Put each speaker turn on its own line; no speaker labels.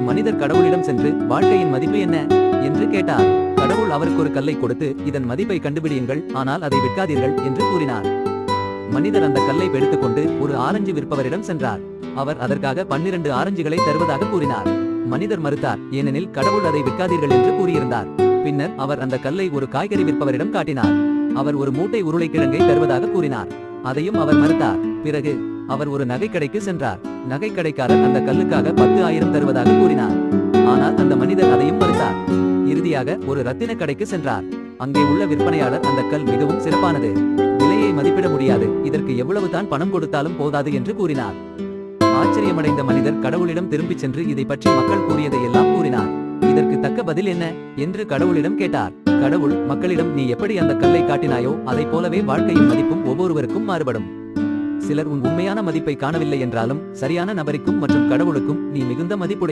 மனிதர் கடவுளிடம் சென்று வாழ்க்கையின் மதிப்பு என்ன என்று கேட்டார். கடவுள் அவருக்கு ஒரு கல்லை கொடுத்து இதன் மதிப்பை கண்டுபிடியுங்கள், ஆனால் அதை விற்காதீர்கள் என்று கூறினார். மனிதர் அந்த கல்லை எடுத்துக்கொண்டு ஒரு ஆரஞ்சு விற்பவரிடம் சென்றார். அவர் அதற்காக 12 ஆரஞ்சுகளை தருவதாக கூறினார். மனிதர் மறுத்தார், ஏனெனில் கடவுள் அதை விற்காதீர்கள் என்று கூறியிருந்தார். பின்னர் அவர் அந்த கல்லை ஒரு காய்கறி விற்பவரிடம் காட்டினார். அவர் ஒரு மூட்டை உருளைக்கிழங்கை தருவதாக கூறினார். அதையும் அவர் மறுத்தார். பிறகு அவர் ஒரு நகைக்கடைக்கு சென்றார். நகைக்கடைக்காரர் அந்த கல்லுக்காக 10,000 தருவதாக கூறினார். ஆனால் அந்த மனிதர் அதையும் மறுத்தார். இறுதியாக ஒரு ரத்தின கடைக்கு சென்றார். அங்கே உள்ள விற்பனையாளர் அந்த கல் மிகவும் சிறப்பானது, விலையை மதிப்பிட முடியாது, இதற்கு எவ்வளவுதான் பணம் கொடுத்தாலும் போதாது என்று கூறினார். ஆச்சரியமடைந்த மனிதர் கடவுளிடம் திரும்பிச் சென்று இதை பற்றி மக்கள் கூறியதை எல்லாம் கூறினார். இதற்கு தக்க பதில் என்ன என்று கடவுளிடம் கேட்டார். கடவுள் மக்களிடம், நீ எப்படி அந்த கல்லை காட்டினாயோ அதை போலவே வாழ்க்கையின் மதிப்பும் ஒவ்வொருவருக்கும் மாறுபடும். சிலர் உன் உண்மையான மதிப்பை காணவில்லை என்றாலும் சரியான நபருக்கும் மற்றும் கடவுளுக்கும் நீ மிகுந்த மதிப்புடைய